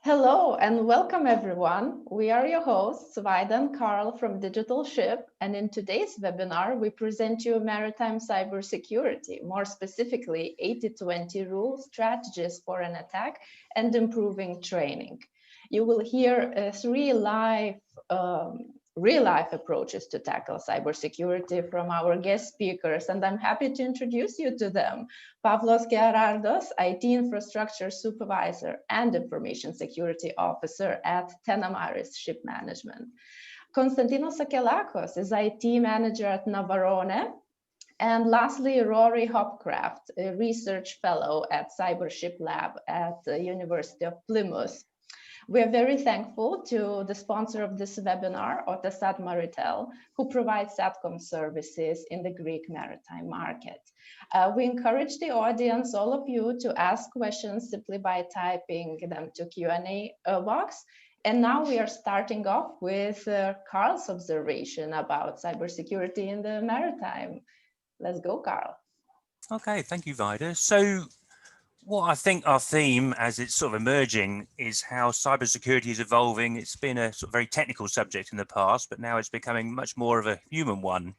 Hello and welcome everyone. We are your hosts, Vaida and Carl from Digital Ship, and in today's webinar, we present you maritime cybersecurity, more specifically 80-20 rules, strategies for an attack, and improving training. You will hear three real-life approaches to tackle cybersecurity from our guest speakers, and I'm happy to introduce you to them. Pavlos Gerardos, IT Infrastructure Supervisor and Information Security Officer at Tenamaris Ship Management. Konstantinos Sakelakos is IT Manager at Navarone. And lastly, Rory Hopcraft, a Research Fellow at Cybership Lab at the University of Plymouth. We are very thankful to the sponsor of this webinar, Autosat Maritel, who provides SATCOM services in the Greek maritime market. We encourage the audience, all of you, to ask questions simply by typing them to Q&A box. And now we are starting off with Carl's observation about cybersecurity in the maritime. Let's go, Carl. Okay, thank you, Vaida. So what I think our theme as it's sort of emerging is how cybersecurity is evolving. It's been a sort of very technical subject in the past, but now it's becoming much more of a human one.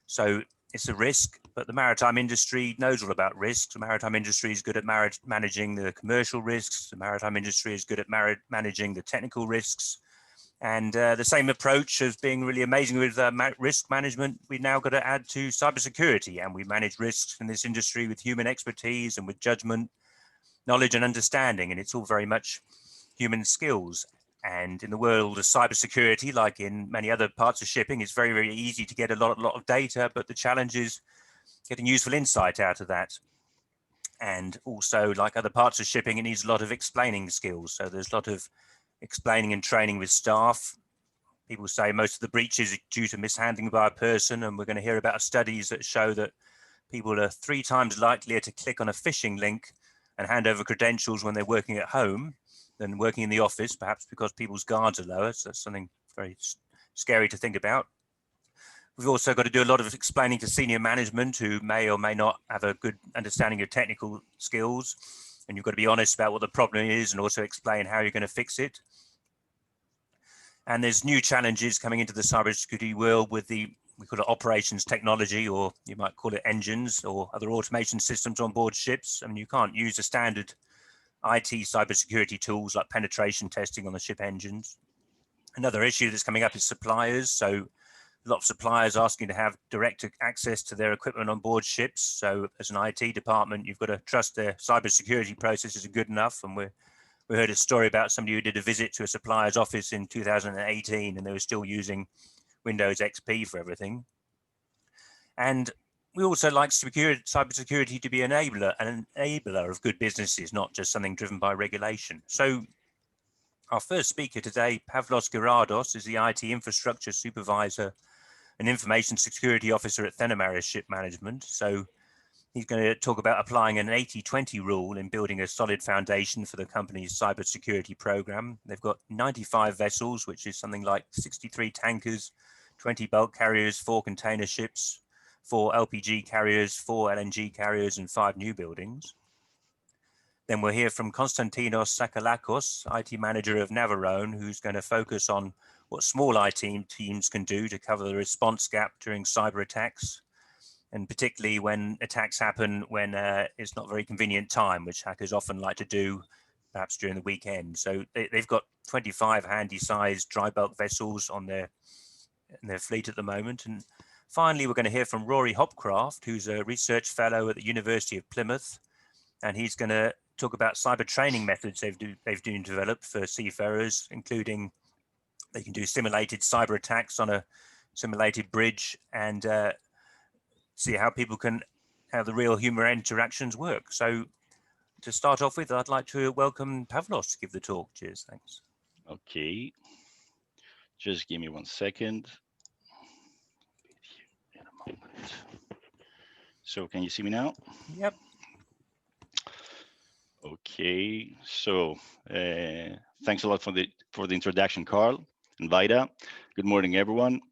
So it's a risk, but the maritime industry knows all about risks. The maritime industry is good at managing the commercial risks. The maritime industry is good at managing the technical risks. And the same approach of being really amazing with risk management, we've now got to add to cybersecurity, and we manage risks in this industry with human expertise and with judgment, knowledge and understanding, and it's all very much human skills. And in the world of cybersecurity, like in many other parts of shipping, it's very, very easy to get a lot of data, but the challenge is getting useful insight out of that. And also, like other parts of shipping, it needs a lot of explaining skills. So there's a lot of explaining and training with staff. People say most of the breaches are due to mishandling by a person, and we're going to hear about studies that show that people are 3 times likelier to click on a phishing link and hand over credentials when they're working at home than working in the office, perhaps because people's guards are lower. So that's something very scary to think about. We've also got to do a lot of explaining to senior management who may or may not have a good understanding of technical skills. And you've got to be honest about what the problem is and also explain how you're going to fix it. And there's new challenges coming into the cybersecurity world with we call it operations technology, or you might call it engines or other automation systems on board ships. I mean, you can't use the standard IT cybersecurity tools like penetration testing on the ship engines. Another issue that's coming up is suppliers. So a lot of suppliers asking to have direct access to their equipment on board ships. So as an IT department, you've got to trust their cybersecurity processes are good enough. And we heard a story about somebody who did a visit to a supplier's office in 2018, and they were still using Windows XP for everything. And we also like cybersecurity to be an enabler of good businesses, not just something driven by regulation. So our first speaker today, Pavlos Gerardos, is the IT Infrastructure Supervisor and Information Security Officer at Tenamaris Ship Management. So he's going to talk about applying an 80-20 rule in building a solid foundation for the company's cybersecurity program. They've got 95 vessels, which is something like 63 tankers, 20 bulk carriers, 4 container ships, 4 LPG carriers, 4 LNG carriers, and 5 new buildings. Then we'll hear from Konstantinos Sakalakos, IT Manager of Navarone, who's going to focus on what small IT teams can do to cover the response gap during cyber attacks, and particularly when attacks happen when it's not a very convenient time, which hackers often like to do, perhaps during the weekend. So they've got 25 handy-sized dry bulk vessels in their fleet at the moment. And finally, we're going to hear from Rory Hopcraft, who's a research fellow at the University of Plymouth, and he's going to talk about cyber training methods they've developed for seafarers, including they can do simulated cyber attacks on a simulated bridge and see how the real human interactions work. So to start off with, I'd like to welcome Pavlos to give the talk. Cheers, thanks. Okay, just give me 1 second. In a moment. So can you see me now? Yep. Okay, so thanks a lot for the introduction, Carl and Vaida. Good morning, everyone.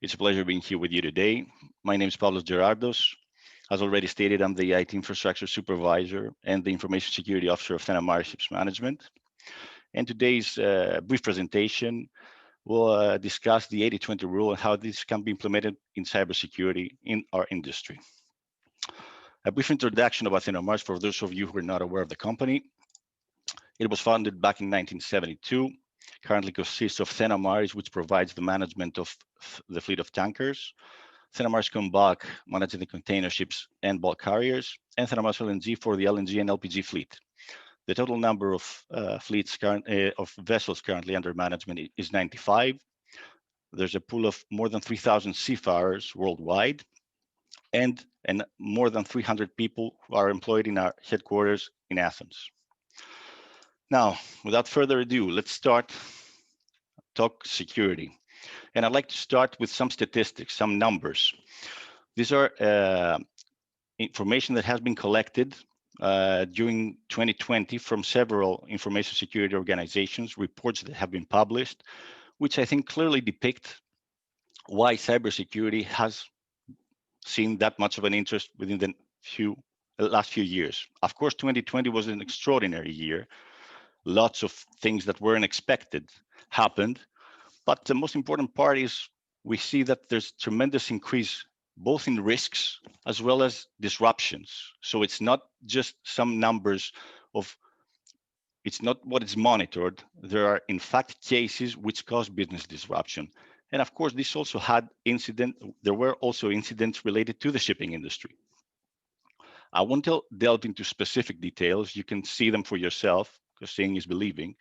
It's a pleasure being here with you today. My name is Pavlos Gerardos. As already stated, I'm the IT Infrastructure Supervisor and the Information Security Officer of Tenamaris Ship Management. And today's brief presentation will discuss the 80-20 rule and how this can be implemented in cybersecurity in our industry. A brief introduction about ThenoMars for those of you who are not aware of the company. It was founded back in 1972. Currently consists of ThenoMars, which provides the management of the fleet of tankers, ThenoMars Combulk, managing the container ships and bulk carriers, and ThenoMars LNG for the LNG and LPG fleet. The total number of of vessels currently under management is 95. There's a pool of more than 3,000 seafarers worldwide, and more than 300 people who are employed in our headquarters in Athens. Now, without further ado, let's talk security. And I'd like to start with some statistics, some numbers. These are information that has been collected during 2020 from several information security organizations, reports that have been published, which I think clearly depict why cybersecurity has seen that much of an interest within the last few years. Of course, 2020 was an extraordinary year. Lots of things that weren't expected happened. But the most important part is we see that there's tremendous increase both in risks as well as disruptions. So it's not just some numbers it's not what is monitored. There are in fact cases which cause business disruption. And of course, this also had there were also incidents related to the shipping industry. I won't delve into specific details. You can see them for yourself, because seeing is believing.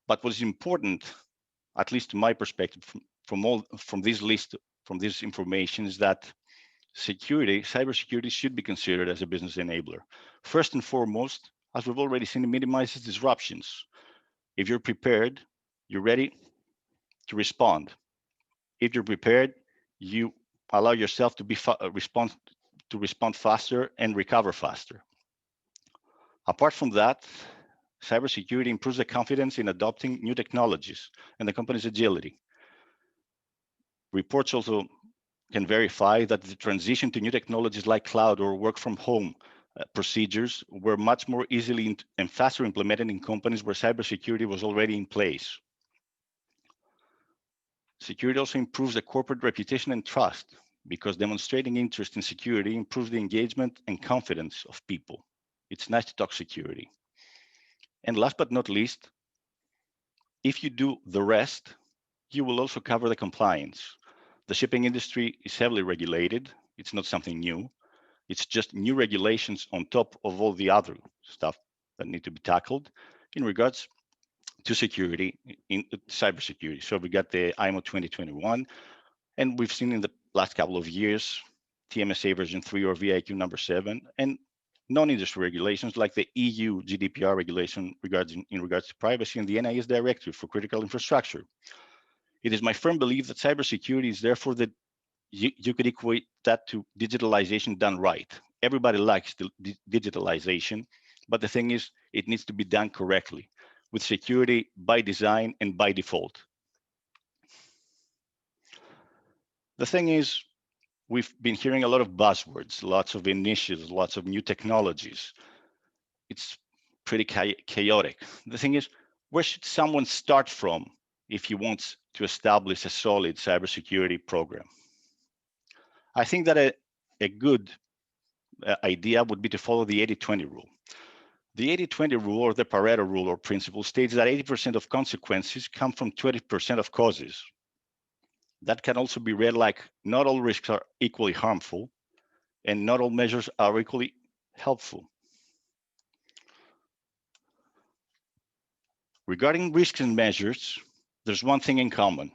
But what is important, at least to my perspective, from this list, from this information, is that cybersecurity should be considered as a business enabler. First and foremost, as we've already seen, it minimizes disruptions. If you're prepared, you're ready to respond. If you're prepared, you allow yourself to respond faster and recover faster. Apart from that, cybersecurity improves the confidence in adopting new technologies and the company's agility. Reports also can verify that the transition to new technologies like cloud or work from home procedures were much more easily and faster implemented in companies where cybersecurity was already in place. Security also improves the corporate reputation and trust, because demonstrating interest in security improves the engagement and confidence of people. It's nice to talk security. And last but not least, if you do the rest, you will also cover the compliance. The shipping industry is heavily regulated. It's not something new. It's just new regulations on top of all the other stuff that need to be tackled in regards to security, in cybersecurity. So we got the IMO 2021, and we've seen in the last couple of years, TMSA version 3 or VIQ number 7, and non-industry regulations like the EU GDPR regulation in regards to privacy and the NIS directive for critical infrastructure. It is my firm belief that cybersecurity is therefore that you could equate that to digitalization done right. Everybody likes digitalization, but the thing is, it needs to be done correctly, with security by design and by default. The thing is, we've been hearing a lot of buzzwords, lots of initiatives, lots of new technologies. It's pretty chaotic. The thing is, where should someone start from if he wants to establish a solid cybersecurity program? I think that a good idea would be to follow the 80-20 rule. The 80-20 rule, or the Pareto rule or principle, states that 80% of consequences come from 20% of causes. That can also be read like not all risks are equally harmful and not all measures are equally helpful. Regarding risks and measures, there's one thing in common.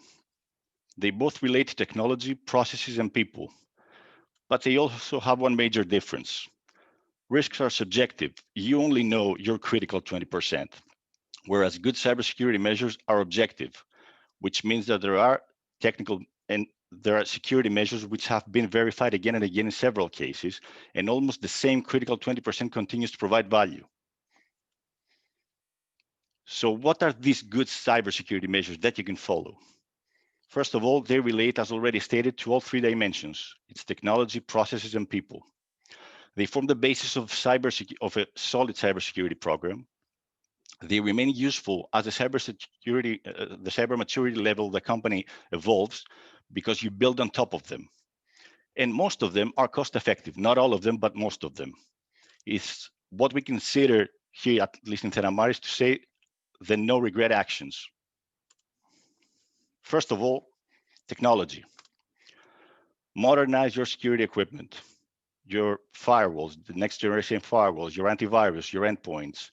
They both relate to technology, processes, and people, but they also have one major difference. Risks are subjective. You only know your critical 20%, whereas good cybersecurity measures are objective, which means that there are technical and there are security measures which have been verified again and again in several cases, and almost the same critical 20% continues to provide value. So what are these good cybersecurity measures that you can follow? First of all, they relate, as already stated, to all three dimensions. It's technology, processes, and people. They form the basis of a solid cybersecurity program. They remain useful as the cybersecurity, the cyber maturity level of the company evolves, because you build on top of them. And most of them are cost effective, not all of them, but most of them. It's what we consider here, at least in Terra Maris, to say the no regret actions. First of all, technology. Modernize your security equipment, your firewalls, the next generation firewalls, your antivirus, your endpoints,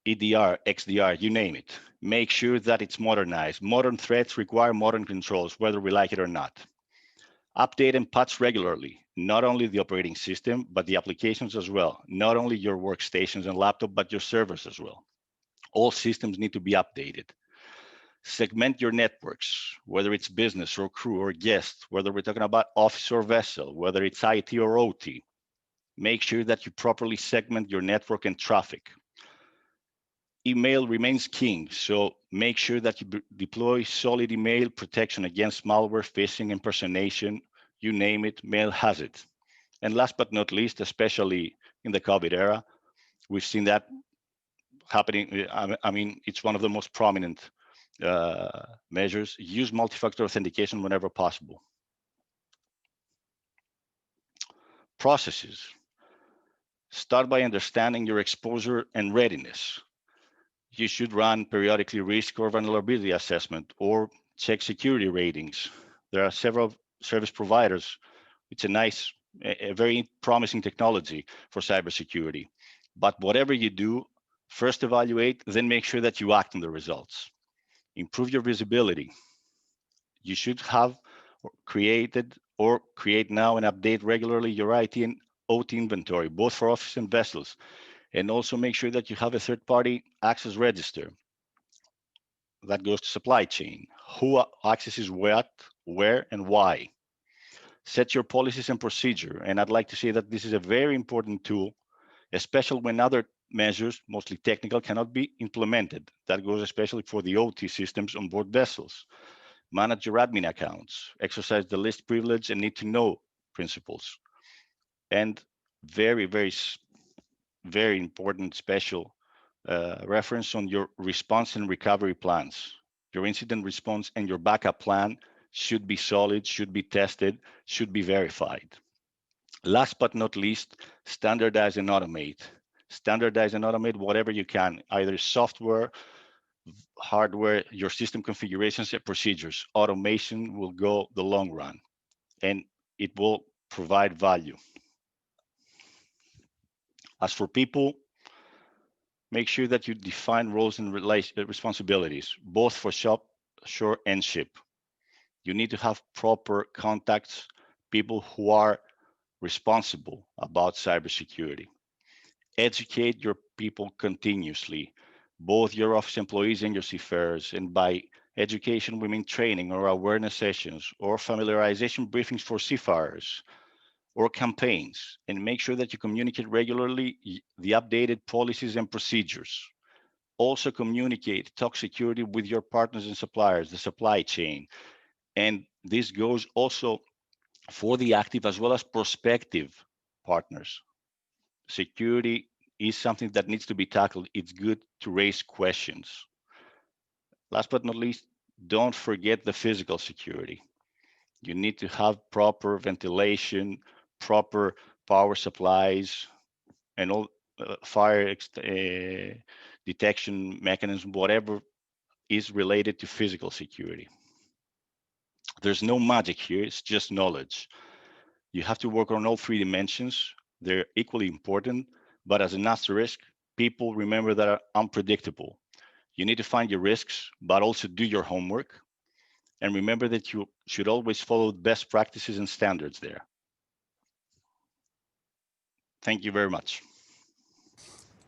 EDR, XDR, you name it. Make sure that it's modernized. Modern threats require modern controls, whether we like it or not. Update and patch regularly, not only the operating system, but the applications as well. Not only your workstations and laptop, but your servers as well. All systems need to be updated. Segment your networks, whether it's business or crew or guests, whether we're talking about office or vessel, whether it's IT or OT. Make sure that you properly segment your network and traffic. Email remains king, so make sure that you deploy solid email protection against malware, phishing, impersonation, you name it, mail has it. And last but not least, especially in the COVID era, we've seen that happening. I mean, it's one of the most prominent measures. Use multi-factor authentication whenever possible. Processes. Start by understanding your exposure and readiness. You should run periodically risk or vulnerability assessment or check security ratings. There are several service providers. It's a very promising technology for cybersecurity. But whatever you do, first evaluate, then make sure that you act on the results. Improve your visibility. You should have created or create now and update regularly your IT and OT inventory, both for office and vessels. And also make sure that you have a third-party access register. That goes to supply chain. Who accesses what, where, and why. Set your policies and procedure. And I'd like to say that this is a very important tool, especially when other measures, mostly technical, cannot be implemented. That goes especially for the OT systems on board vessels. Manage your admin accounts. Exercise the least privilege and need to know principles. And very, very important special reference on your response and recovery plans. Your incident response and your backup plan should be solid, should be tested, should be verified. Last but not least, standardize and automate. Standardize and automate whatever you can, either software, hardware, your system configurations and procedures. Automation will go the long run and it will provide value. As for people, make sure that you define roles and responsibilities, both for shore and ship. You need to have proper contacts, people who are responsible about cybersecurity. Educate your people continuously, both your office employees and your seafarers. And by education, we mean training or awareness sessions or familiarization briefings for seafarers, or campaigns, and make sure that you communicate regularly the updated policies and procedures. Also communicate, talk security with your partners and suppliers, the supply chain. And this goes also for the active as well as prospective partners. Security is something that needs to be tackled. It's good to raise questions. Last but not least, don't forget the physical security. You need to have proper ventilation, proper power supplies, and all fire detection mechanism, whatever is related to physical security. There's no magic here, it's just knowledge. You have to work on all three dimensions. They're equally important, but as an asterisk, people remember that are unpredictable. You need to find your risks, but also do your homework. And remember that you should always follow best practices and standards there. Thank you very much.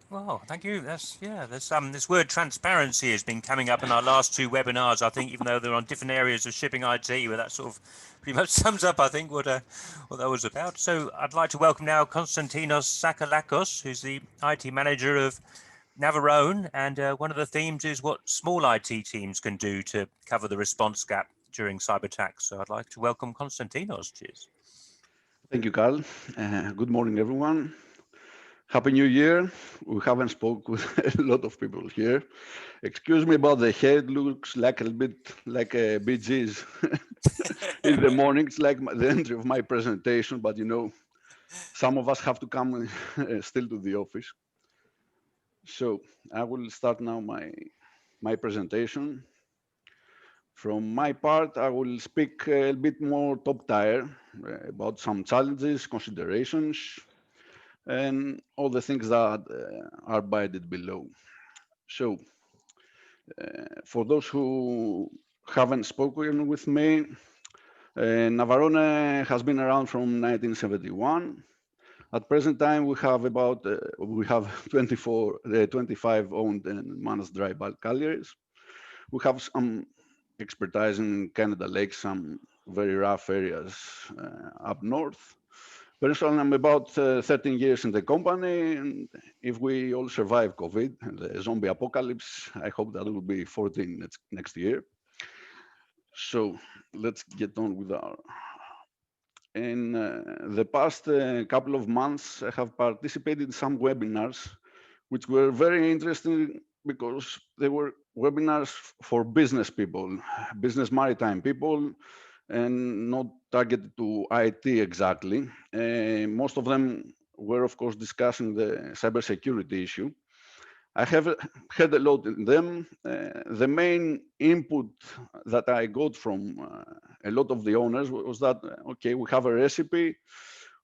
Well, thank you. There's this word transparency has been coming up in our last two webinars, I think, even though they're on different areas of shipping IT, where that sort of pretty much sums up, I think, what that was about. So I'd like to welcome now Konstantinos Sakalakos, who's the IT manager of Navarone, and one of the themes is what small IT teams can do to cover the response gap during cyber attacks. So I'd like to welcome Konstantinos. Cheers. Thank you, Carl. Good morning, everyone. Happy New Year. We haven't spoke with a lot of people here. Excuse me about the head, looks like a little bit like a Bee Gees in the morning. It's like the entry of my presentation, but you know, some of us have to come still to the office. So I will start now my presentation. From my part, I will speak a bit more top tier about some challenges, considerations, and all the things that are guided below. So, for those who haven't spoken with me, Navarone has been around from 1971. At present time, we have 25 owned and managed dry bulk collieries. We have some expertise in Canada Lakes, some very rough areas up north. Personally, I'm about 13 years in the company, and if we all survive COVID and the zombie apocalypse, I hope that will be 14 next year. So let's get on with our. In the past couple of months, I have participated in some webinars, which were very interesting because they were webinars for business people, business maritime people, and not targeted to IT exactly. Most of them were, of course, discussing the cybersecurity issue. I have heard a lot in them. The main input that I got from a lot of the owners was that, okay, we have a recipe,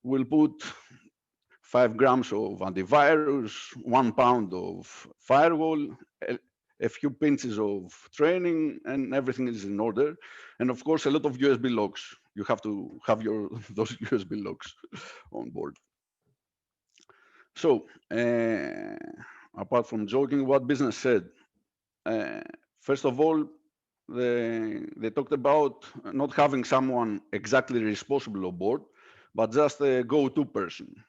we'll put 5 grams of antivirus, 1 pound of firewall, a few pinches of training, and everything is in order. And of course, a lot of USB locks. You have to have those USB locks on board. So, apart from joking, what business said? First of all, they talked about not having someone exactly responsible on board, but just a go-to person.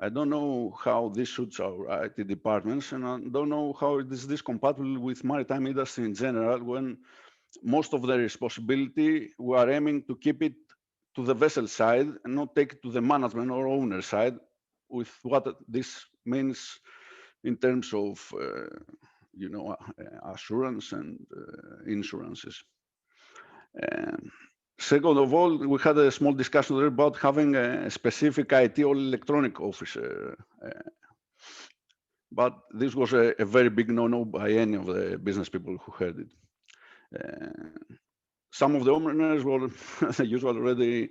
I don't know how this suits our IT departments, and I don't know how is this compatible with maritime industry in general, when most of the responsibility we are aiming to keep it to the vessel side and not take it to the management or owner side, with what this means in terms of assurance and insurances. Second of all, we had a small discussion there about having a specific IT or electronic officer. But this was a very big no-no by any of the business people who heard it. Some of the owners were, as usual, already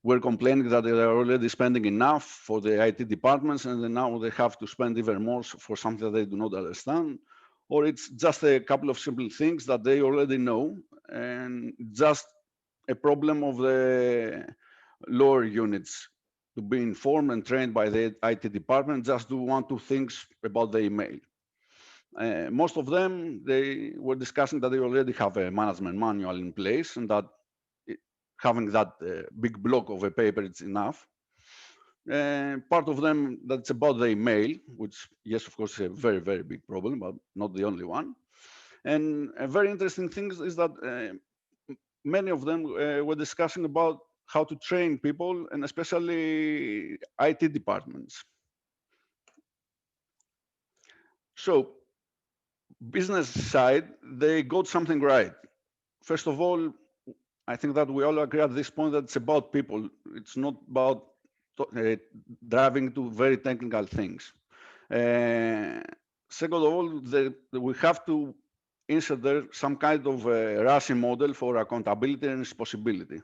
were complaining that they are already spending enough for the IT departments, and then now they have to spend even more for something that they do not understand. Or it's just a couple of simple things that they already know, and just a problem of the lower units to be informed and trained by the IT department, just do 1, 2 things about the email. Most of them, they were discussing that they already have a management manual in place, and that having that big block of a paper is enough. Part of them, that's about the email, which, yes, of course, is a very, very big problem, but not the only one. And a very interesting thing is that many of them were discussing about how to train people, and especially IT departments. So, business side, they got something right. First of all, I think that we all agree at this point that it's about people. It's not about driving to very technical things. Second of all, we have to insert there some kind of a RASI model for accountability and responsibility.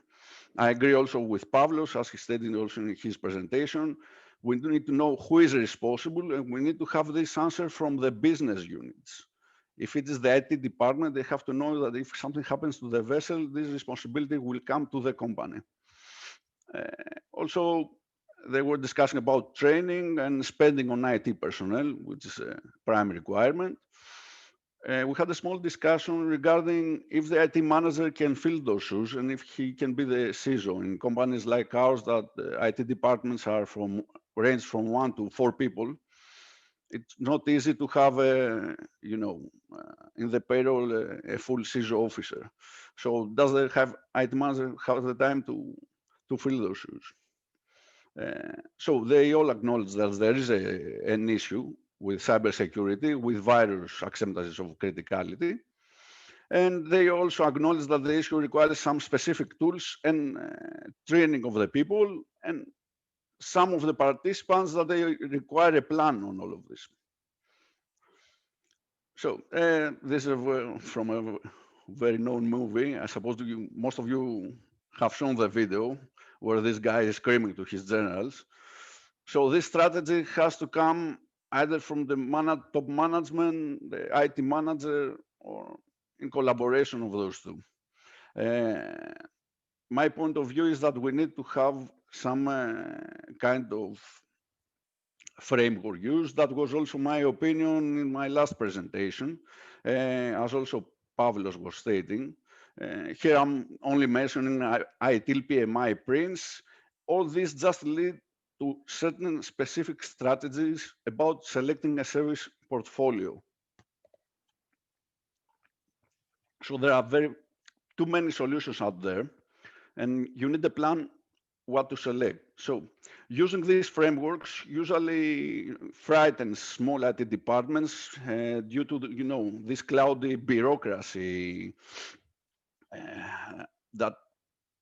I agree also with Pavlos, as he stated also in his presentation. We need to know who is responsible, and we need to have this answer from the business units. If it is the IT department, they have to know that if something happens to the vessel, this responsibility will come to the company. Also, they were discussing about training and spending on IT personnel, which is a prime requirement. We had a small discussion regarding if the IT manager can fill those shoes and if he can be the CISO in companies like ours that IT departments are range from 1 to 4 people. It's not easy to have in the payroll a full CISO officer. So does the IT manager have the time to fill those shoes? So they all acknowledge that there is an issue with cybersecurity, with various acceptances of criticality. And they also acknowledge that the issue requires some specific tools and training of the people, and some of the participants that they require a plan on all of this. So this is from a very known movie. I suppose most of you have shown the video where this guy is screaming to his generals. So this strategy has to come either from the top management, the IT manager, or in collaboration of those two. My point of view is that we need to have some kind of framework used. That was also my opinion in my last presentation, as also Pavlos was stating. Here I'm only mentioning ITIL PMI Prince. All this just lead to certain specific strategies about selecting a service portfolio. So there are too many solutions out there, and you need a plan what to select. So using these frameworks usually frightens small IT departments due to this cloudy bureaucracy that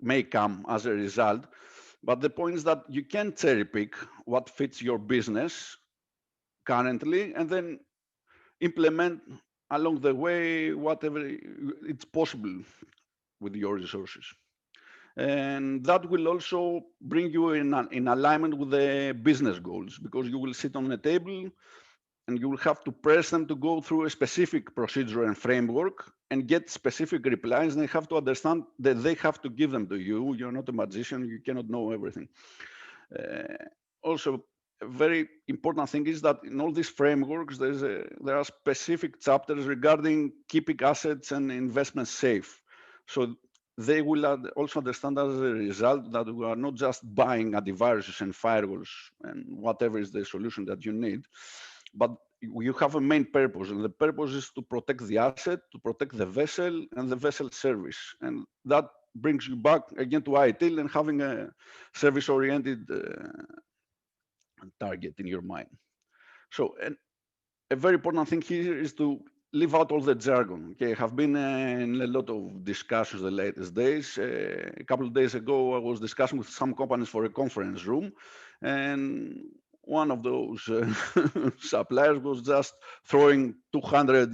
may come as a result. But the point is that you can cherry pick what fits your business currently and then implement along the way whatever it's possible with your resources. And that will also bring you in alignment with the business goals, because you will sit on a table and you will have to press them to go through a specific procedure and framework and get specific replies. And they have to understand that they have to give them to you. You're not a magician. You cannot know everything. Also, a very important thing is that in all these frameworks, there are specific chapters regarding keeping assets and investments safe. So they will also understand as a result that we are not just buying antiviruses and firewalls and whatever is the solution that you need, but you have a main purpose, and the purpose is to protect the asset, to protect the vessel and the vessel service. And that brings you back again to ITIL and having a service-oriented target in your mind. So a very important thing here is to leave out all the jargon. Okay, I have been in a lot of discussions the latest days. A couple of days ago, I was discussing with some companies for a conference room, and one of those suppliers was just throwing 200,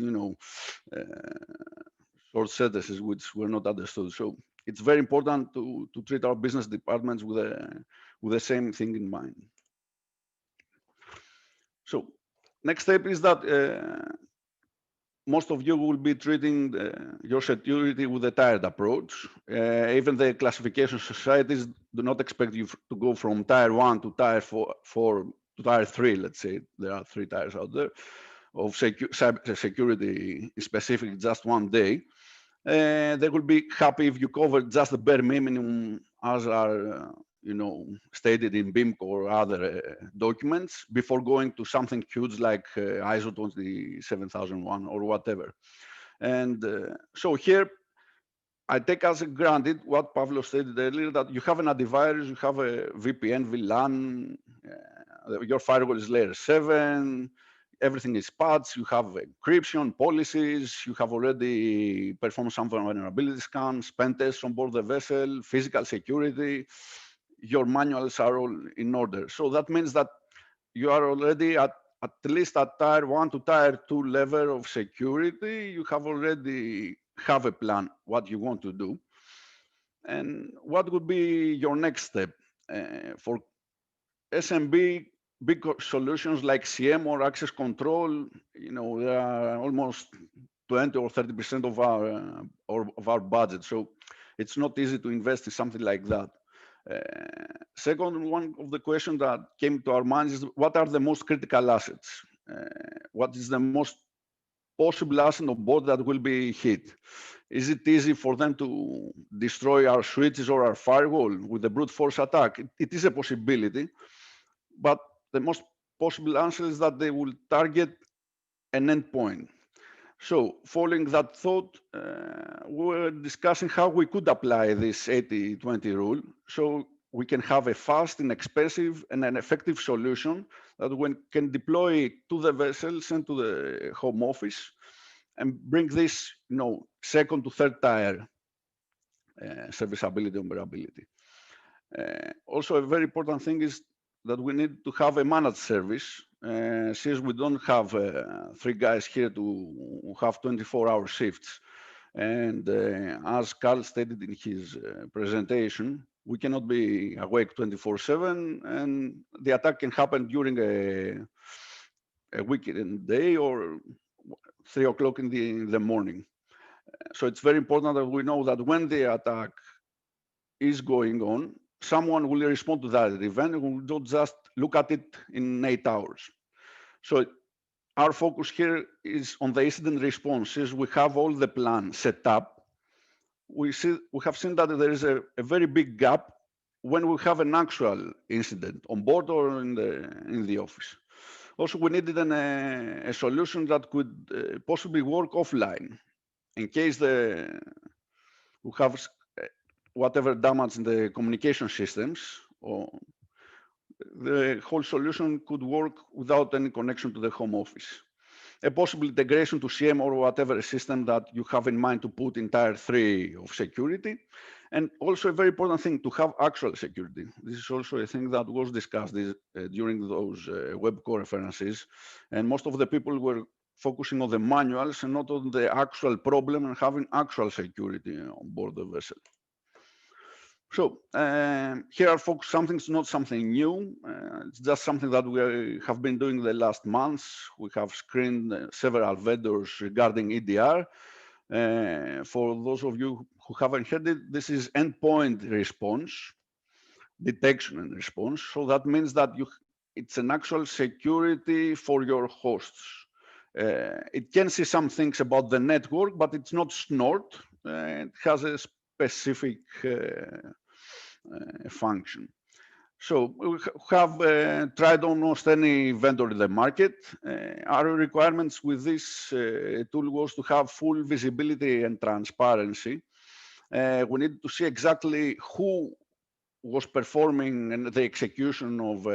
short sentences which were not understood. So it's very important to treat our business departments with the same thing in mind. So next step is that most of you will be treating your security with a tiered approach. Even the classification societies do not expect you to go from tier 1 to tier 4 to tier 3, let's say. There are 3 tiers out there of cyber security specific just one day. They will be happy if you cover just the bare minimum as are stated in BIMC or other documents before going to something huge like ISO 27001 or whatever. And so here, I take as granted what Pavlos stated earlier, that you have an antivirus, you have a VPN, VLAN, your firewall is layer 7, everything is patched, you have encryption policies, you have already performed some vulnerability scans, pen tests on board the vessel, physical security, your manuals are all in order. So that means that you are already at least at tier 1 to tier 2 level of security. You have already have a plan what you want to do. And what would be your next step? For SMB, big solutions like CM or access control, there are almost 20 or 30% of our budget. So it's not easy to invest in something like that. Second, one of the questions that came to our minds is what are the most critical assets? What is the most possible asset on board that will be hit? Is it easy for them to destroy our switches or our firewall with a brute force attack? It is a possibility, but the most possible answer is that they will target an endpoint. So following that thought, we were discussing how we could apply this 80-20 rule. So we can have a fast, inexpensive, and an effective solution that we can deploy to the vessels and to the home office and bring this, second to third tier serviceability and operability. Also, a very important thing is that we need to have a managed service, since we don't have 3 guys here to have 24-hour shifts. And as Carl stated in his presentation, we cannot be awake 24/7, and the attack can happen during a weekend day or 3 o'clock in the morning. So it's very important that we know that when the attack is going on, someone will respond to that event and will not just look at it in 8 hours. So our focus here is on the incident responses. We have all the plans set up. We have seen that there is a very big gap when we have an actual incident on board or in the office. Also, we needed a solution that could possibly work offline in case we have whatever damage in the communication systems, or the whole solution could work without any connection to the home office. A possible integration to CM or whatever system that you have in mind to put in tier 3 of security. And also a very important thing, to have actual security. This is also a thing that was discussed during those web conferences. And most of the people were focusing on the manuals and not on the actual problem and having actual security on board the vessel. So here are folks, something's not something new. It's just something that we have been doing the last months. We have screened several vendors regarding EDR. For those of you who haven't heard it, this is endpoint response, detection and response. So that means that it's an actual security for your hosts. It can see some things about the network, but it's not snort. It has a specific function. So we have tried almost any vendor in the market. Our requirements with this tool was to have full visibility and transparency. We need to see exactly who was performing the execution of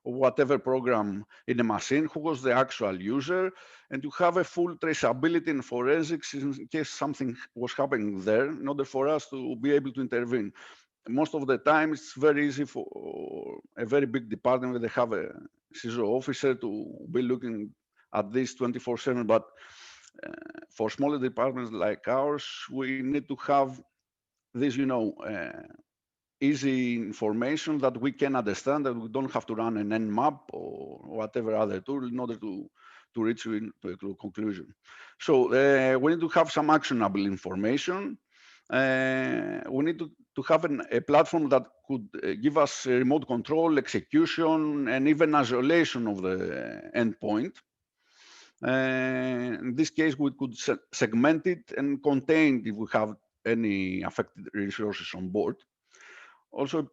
whatever program in a machine, who was the actual user, and to have a full traceability and forensics in case something was happening there, in order for us to be able to intervene. Most of the time, it's very easy for a very big department where they have a CISO officer to be looking at this 24/7, but for smaller departments like ours, we need to have this, easy information that we can understand, that we don't have to run an Nmap or whatever other tool in order to reach into a conclusion. So we need to have some actionable information. We need to have a platform that could give us remote control, execution, and even isolation of the endpoint. In this case, we could segment it and contain if we have any affected resources on board. Also,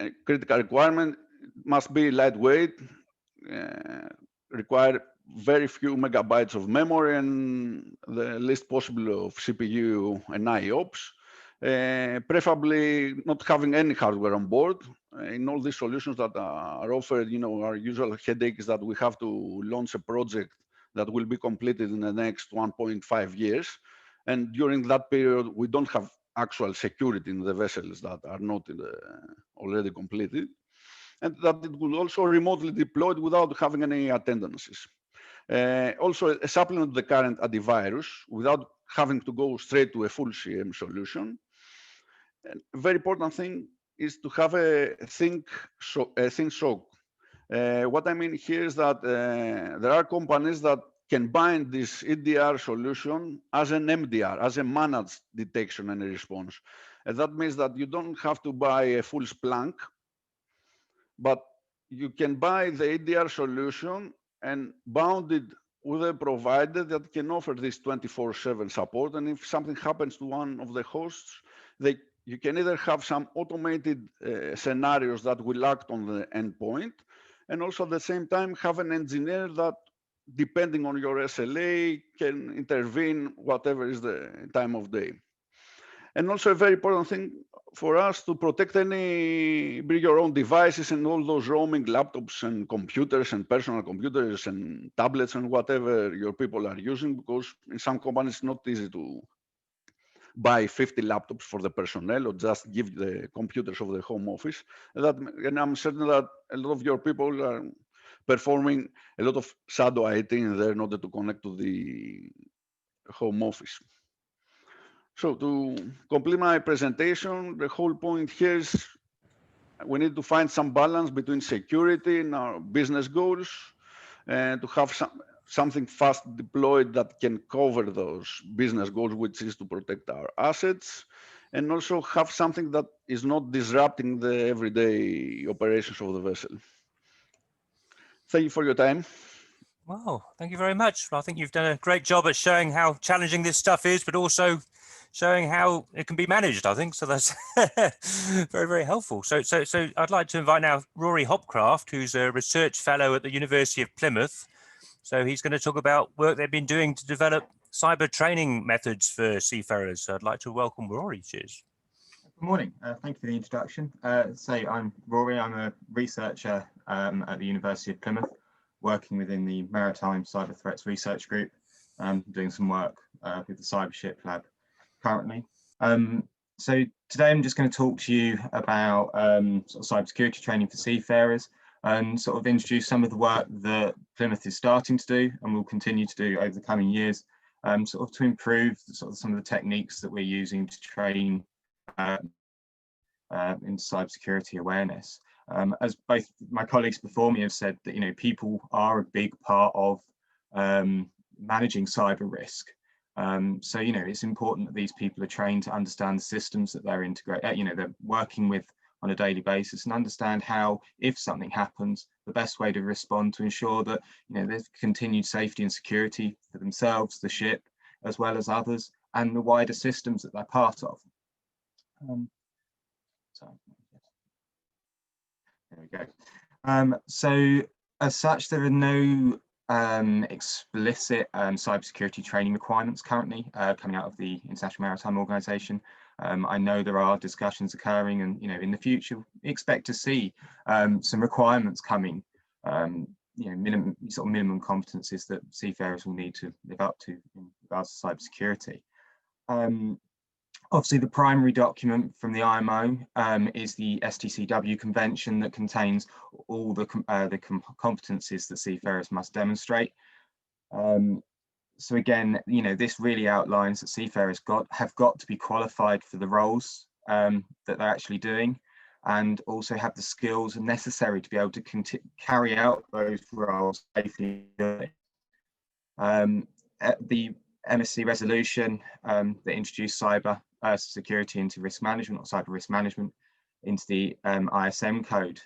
a critical requirement must be lightweight, require very few megabytes of memory and the least possible of CPU and IOPS. Preferably not having any hardware on board. In all these solutions that are offered, our usual headache is that we have to launch a project that will be completed in the next 1.5 years. And during that period, we don't have actual security in the vessels that are not already completed, and that it will also remotely deployed without having any attendances. Also, a supplement to the current antivirus without having to go straight to a full CM solution. And a very important thing is to have a think SOC. What I mean here is that there are companies that can bind this EDR solution as an MDR, as a managed detection and response. And that means that you don't have to buy a full Splunk, but you can buy the EDR solution and bound it with a provider that can offer this 24/7 support. And if something happens to one of the hosts, you can either have some automated scenarios that will act on the endpoint, and also at the same time have an engineer that, depending on your SLA, can intervene whatever is the time of day. And also a very important thing for us to protect bring your own devices and all those roaming laptops and computers and personal computers and tablets and whatever your people are using, because in some companies it's not easy to buy 50 laptops for the personnel or just give the computers of the home office. And I'm certain that a lot of your people are performing a lot of shadow IT in there in order to connect to the home office. So to complete my presentation, the whole point here is we need to find some balance between security and our business goals, and to have something fast deployed that can cover those business goals, which is to protect our assets, and also have something that is not disrupting the everyday operations of the vessel. Thank you for your time. Wow, thank you very much. I think you've done a great job at showing how challenging this stuff is, but also showing how it can be managed, I think. So that's very, very helpful. So I'd like to invite now Rory Hopcraft, who's a research fellow at the University of Plymouth. So he's going to talk about work they've been doing to develop cyber training methods for seafarers. So I'd like to welcome Rory. Cheers. Good morning. Thank you for the introduction. I'm Rory. I'm a researcher at the University of Plymouth, working within the Maritime Cyber Threats Research Group, doing some work with the Cybership Lab currently. So today I'm just going to talk to you about sort of cybersecurity training for seafarers and sort of introduce some of the work that Plymouth is starting to do and will continue to do over the coming years, sort of to improve sort of some of the techniques that we're using to train in cybersecurity awareness. As both my colleagues before me have said, that people are a big part of managing cyber risk. So it's important that these people are trained to understand the systems that they're they're working with on a daily basis, and understand how, if something happens, the best way to respond to ensure that there's continued safety and security for themselves, the ship, as well as others, and the wider systems that they're part of. There we go. So as such, there are no explicit cybersecurity training requirements currently coming out of the International Maritime Organization. I know there are discussions occurring, and in the future we expect to see some requirements coming, minimum competencies that seafarers will need to live up to in regards to cybersecurity. Obviously, the primary document from the IMO is the STCW Convention that contains all the competencies that seafarers must demonstrate. So again, this really outlines that seafarers have got to be qualified for the roles that they're actually doing, and also have the skills necessary to be able to carry out those roles safely. The MSC resolution that introduced cyber security into risk management, or cyber risk management, into the ISM code,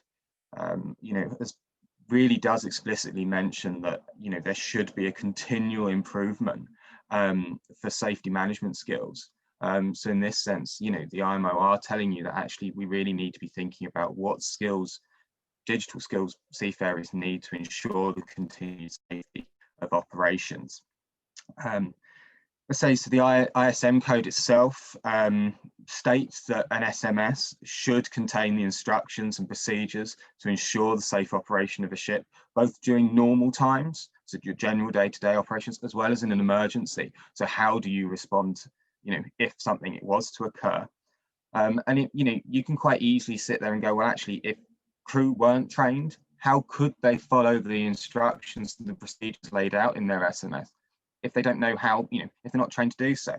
really does explicitly mention that there should be a continual improvement for safety management skills. So in this sense, the IMO are telling you that actually we really need to be thinking about what skills, digital skills, seafarers need to ensure the continued safety of operations. So the ISM code itself states that an SMS should contain the instructions and procedures to ensure the safe operation of a ship, both during normal times, so your general day-to-day operations, as well as in an emergency. So how do you respond, if something was to occur? And you can quite easily sit there and go, well, actually, if crew weren't trained, how could they follow the instructions and the procedures laid out in their SMS? If they don't know how, if they're not trained to do so.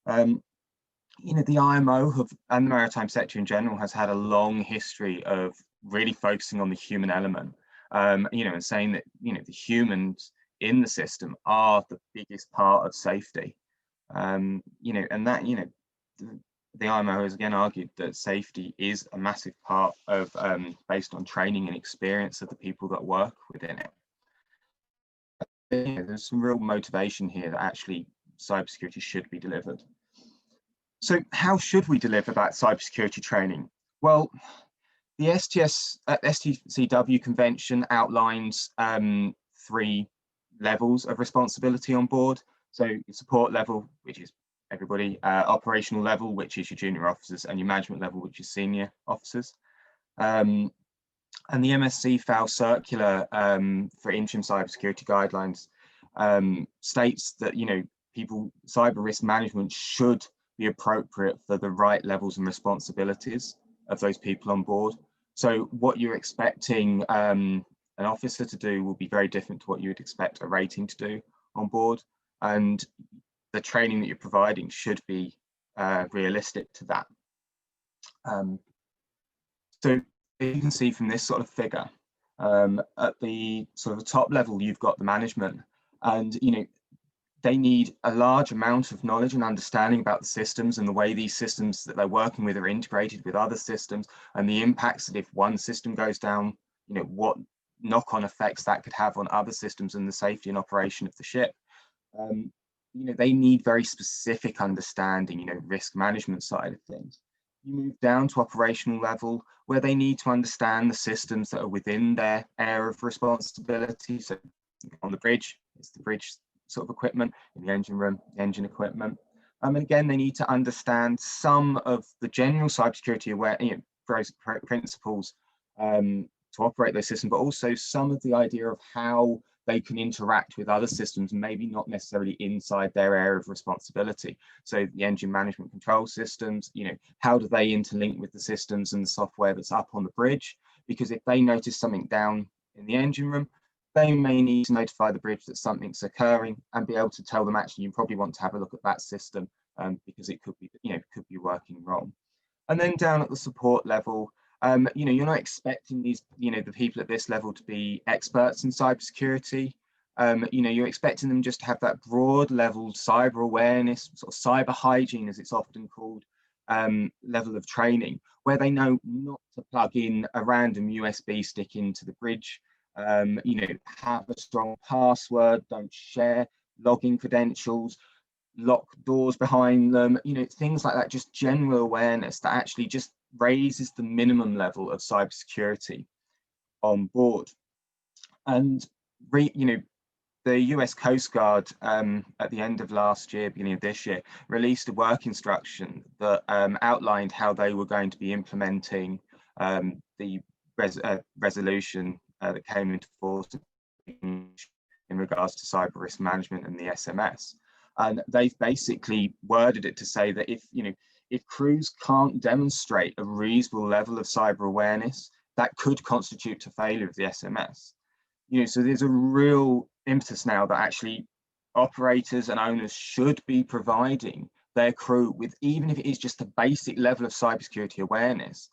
The IMO and the maritime sector in general has had a long history of really focusing on the human element, and saying that, the humans in the system are the biggest part of safety. And that, the IMO has again argued that safety is a massive part of, based on training and experience of the people that work within it. There's some real motivation here that actually cybersecurity should be delivered. So how should we deliver that cybersecurity training? Well, the STCW Convention outlines 3 levels of responsibility on board. So support level, which is everybody, operational level, which is your junior officers, and your management level, which is senior officers. And the MSC FAL circular for interim cybersecurity guidelines states that, you know, cyber risk management should be appropriate for the right levels and responsibilities of those people on board. So what you're expecting an officer to do will be very different to what you would expect a rating to do on board. And the training that you're providing should be realistic to that. So you can see from this sort of figure, at the sort of top level, you've got the management, and, you know, they need a large amount of knowledge and understanding about the systems and the way these systems that they're working with are integrated with other systems, and the impacts that if one system goes down, you know, what knock-on effects that could have on other systems and the safety and operation of the ship. You know, they need very specific understanding, you know, risk management side of things. You move down to operational level, where they need to understand the systems that are within their area of responsibility. So on the bridge, it's the bridge sort of equipment, in the engine room, the engine equipment. And again, they need to understand some of the general cybersecurity principles to operate those systems, but also some of the idea of how they can interact with other systems, maybe not necessarily inside their area of responsibility. So the engine management control systems, you know, how do they interlink with the systems and the software that's up on the bridge? Because if they notice something down in the engine room, they may need to notify the bridge that something's occurring and be able to tell them, actually, you probably want to have a look at that system because it could be, you know, could be working wrong. And then down at the support level, you know, you're not expecting these, you know, the people at this level to be experts in cybersecurity. You know, you're expecting them just to have that broad level cyber awareness, sort of cyber hygiene, as it's often called, level of training, where they know not to plug in a random USB stick into the bridge. You know, have a strong password, don't share login credentials, lock doors behind them, you know, things like that, just general awareness that actually just raises the minimum level of cybersecurity on board. And, you know, the US Coast Guard at the end of last year, beginning of this year, released a work instruction that outlined how they were going to be implementing the resolution that came into force in regards to cyber risk management and the SMS. And they've basically worded it to say that if, you know, if crews can't demonstrate a reasonable level of cyber awareness, that could constitute a failure of the SMS. You know, so there's a real impetus now that actually operators and owners should be providing their crew with, even if it is just a basic level of cybersecurity awareness.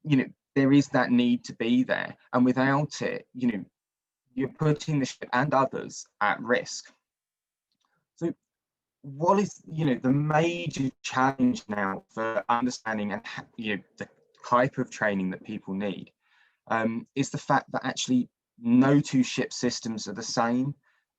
You know, there is that need to be there, and without it, you know, you're putting the ship and others at risk. So what is, you know, the major challenge now for understanding and, you know, the type of training that people need is the fact that actually no two ship systems are the same.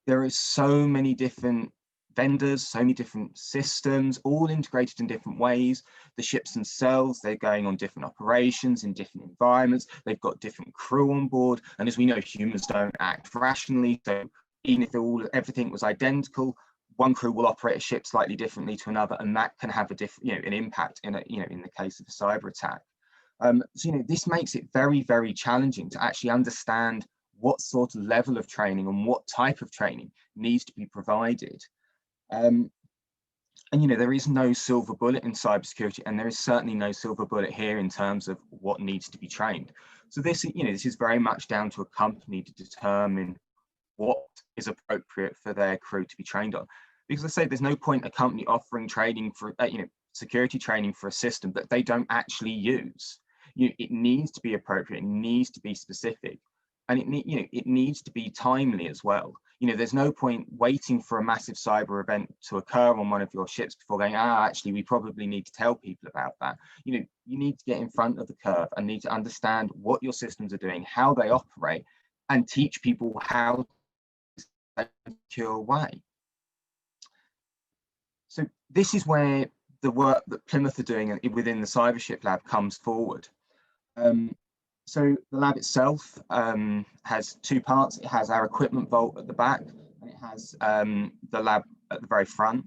There are so many different vendors, so many different systems, all integrated in different ways. The ships themselves, they're going on different operations in different environments. They've got different crew on board. And as we know, humans don't act rationally. So even if everything was identical, one crew will operate a ship slightly differently to another, and that can have a different, you know, an impact in a, you know, in the case of a cyber attack. So, you know, this makes it very, very challenging to actually understand what sort of level of training and what type of training needs to be provided. And, you know, there is no silver bullet in cybersecurity, and there is certainly no silver bullet here in terms of what needs to be trained. So this, you know, this is very much down to a company to determine what is appropriate for their crew to be trained on. Because I say there's no point a company offering training for, you know, security training for a system that they don't actually use. You know, it needs to be appropriate, it needs to be specific, and it needs to be timely as well. You know, there's no point waiting for a massive cyber event to occur on one of your ships before going, actually, we probably need to tell people about that. You know, you need to get in front of the curve and need to understand what your systems are doing, how they operate, and teach people how to secure way. So this is where the work that Plymouth are doing within the Cybership Lab comes forward. So the lab itself has two parts. It has our equipment vault at the back, and it has the lab at the very front.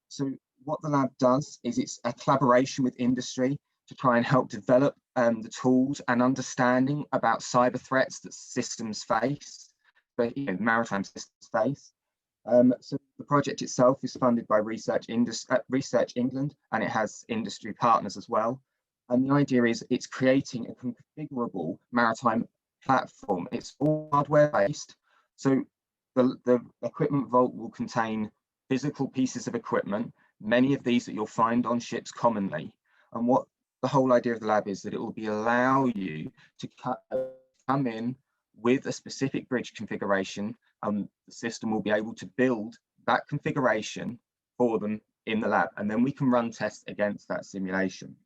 So what the lab does is it's a collaboration with industry to try and help develop the tools and understanding about cyber threats that systems face, but maritime systems face. So the project itself is funded by Research England, and it has industry partners as well. And the idea is it's creating a configurable maritime platform. It's all hardware based. So the equipment vault will contain physical pieces of equipment, many of these that you'll find on ships commonly. And what the whole idea of the lab is that it will allow you to come in with a specific bridge configuration, and the system will be able to build that configuration for them in the lab, and then we can run tests against that simulation.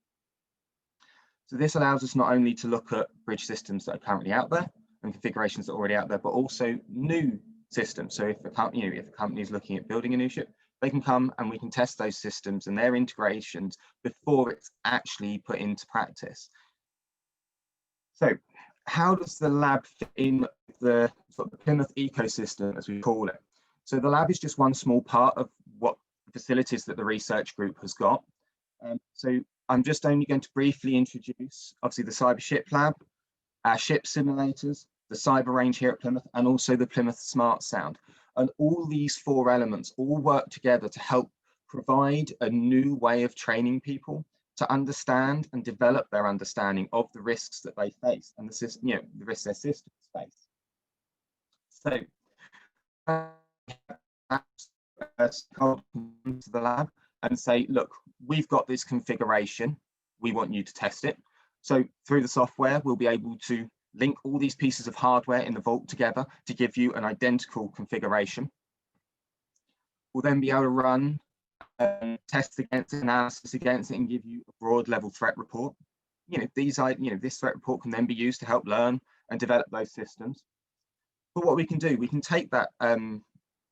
So this allows us not only to look at bridge systems that are currently out there and configurations that are already out there, but also new systems. So if a company, if a company is looking at building a new ship, they can come and we can test those systems and their integrations before it's actually put into practice. So how does the lab fit in the sort of Plymouth ecosystem, as we call it? So the lab is just one small part of what facilities that the research group has got. So I'm just only going to briefly introduce, obviously, the Cyber Ship Lab, our ship simulators, the cyber range here at Plymouth, and also the Plymouth Smart Sound. And all these four elements all work together to help provide a new way of training people to understand and develop their understanding of the risks that they face and the system, the risks their systems face. So come to the lab and say, look, we've got this configuration, we want you to test it. So through the software, we'll be able to link all these pieces of hardware in the vault together to give you an identical configuration. We'll then be able to run tests against it, analysis against it, and give you a broad level threat report. This threat report can then be used to help learn and develop those systems. But what we can do, we can take that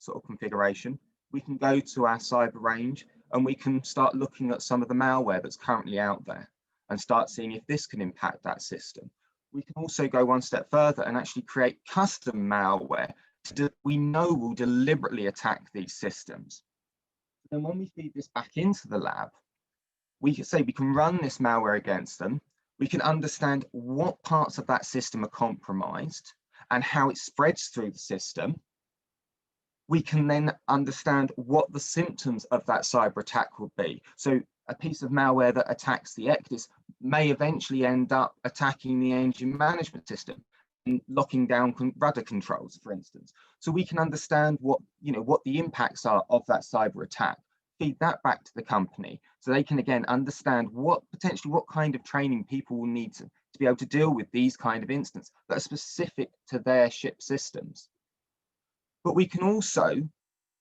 sort of configuration, we can go to our cyber range, and we can start looking at some of the malware that's currently out there and start seeing if this can impact that system. We can also go one step further and actually create custom malware we know will deliberately attack these systems. And when we feed this back into the lab, we can say we can run this malware against them. We can understand what parts of that system are compromised and how it spreads through the system. We can then understand what the symptoms of that cyber attack will be. So a piece of malware that attacks the ECDIS may eventually end up attacking the engine management system and locking down rudder controls, for instance. So we can understand what the impacts are of that cyber attack, feed that back to the company so they can again understand what kind of training people will need to be able to deal with these kind of incidents that are specific to their ship systems. But we can also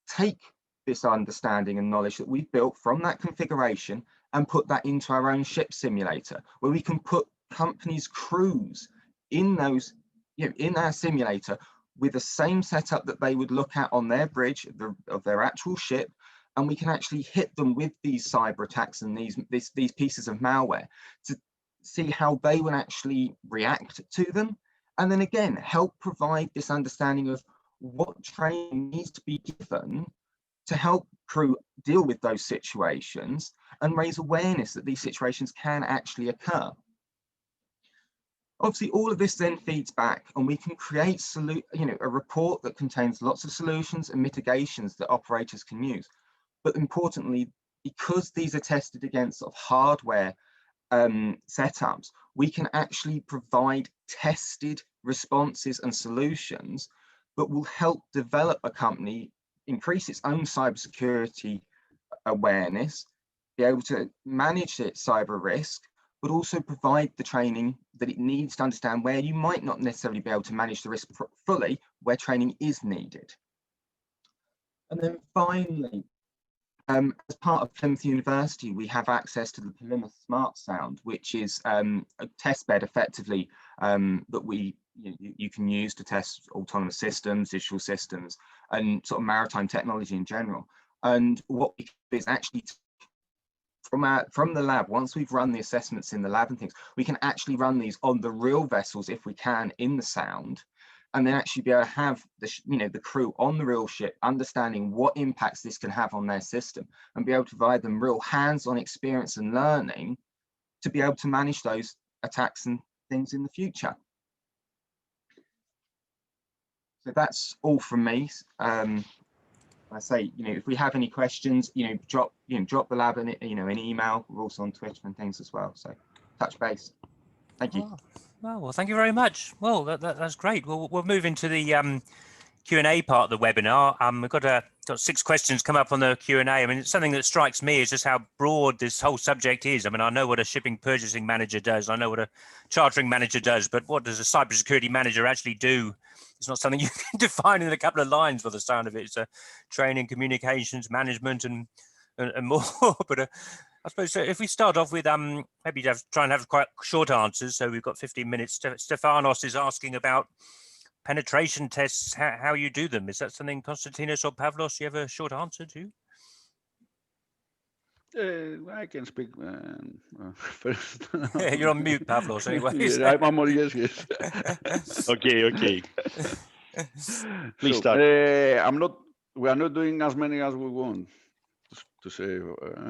take this understanding and knowledge that we've built from that configuration and put that into our own ship simulator, where we can put companies' crews in those, in our simulator with the same setup that they would look at on their bridge of their actual ship, and we can actually hit them with these cyber attacks and these pieces of malware to see how they will actually react to them, and then again help provide this understanding of what training needs to be given to help crew deal with those situations and raise awareness that these situations can actually occur. Obviously, all of this then feeds back and we can create a report that contains lots of solutions and mitigations that operators can use. But importantly, because these are tested against sort of hardware setups, we can actually provide tested responses and solutions that will help develop a company, increase its own cybersecurity awareness, be able to manage its cyber risk, but also provide the training that it needs to understand where you might not necessarily be able to manage the risk fully, where training is needed. And then finally, as part of Plymouth University, we have access to the Plymouth Smart Sound, which is a test bed effectively that you can use to test autonomous systems, digital systems, and sort of maritime technology in general. And what we do is actually from the lab, once we've run the assessments in the lab and things, we can actually run these on the real vessels if we can in the sound and then actually be able to have the crew on the real ship understanding what impacts this can have on their system, and be able to provide them real hands-on experience and learning to be able to manage those attacks and things in the future. So that's all from me. I say, if we have any questions, drop the lab an email. We're also on Twitter and things as well. So touch base. Thank you. Well, thank you very much. Well, that's great. We'll move into the Q&A part of the webinar. We've got 6 questions come up on the Q&A. I mean, something that strikes me is just how broad this whole subject is. I mean, I know what a shipping purchasing manager does. I know what a chartering manager does, but what does a cybersecurity manager actually do? It's not something you can define in a couple of lines by the sound of it. It's training, communications, management, and more. But I suppose if we start off with maybe try and have quite short answers. So we've got 15 minutes. Stefanos is asking about penetration tests, how you do them. Is that something Konstantinos or Pavlos you have a short answer to? I can speak first. You're on mute, Pavlos, anyways. Yeah, I'm on, yes. Okay. Please start. We are not doing as many as we want, to say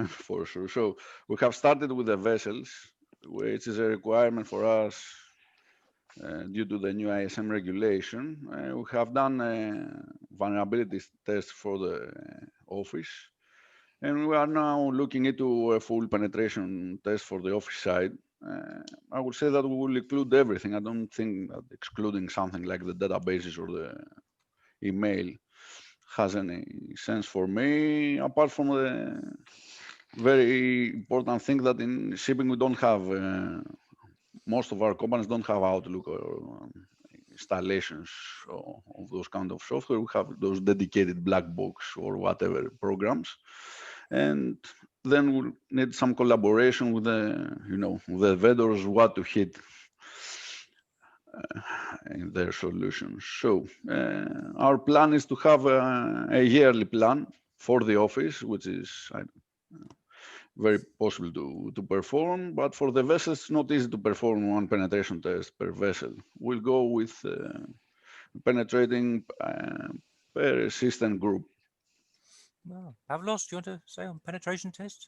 for sure. So we have started with the vessels, which is a requirement for us due to the new ISM regulation. We have done a vulnerability test for the office, and we are now looking into a full penetration test for the office side. I would say that we will include everything. I don't think that excluding something like the databases or the email has any sense for me, apart from the very important thing that in shipping we don't have, most of our companies don't have Outlook or installations of those kind of software. We have those dedicated black box or whatever programs. And then we'll need some collaboration with the vendors, what to hit in their solutions. So our plan is to have a yearly plan for the office, which is very possible to perform. But for the vessels, it's not easy to perform one penetration test per vessel. We'll go with penetrating per system group. Well, Pavlos, do you want to say on penetration tests?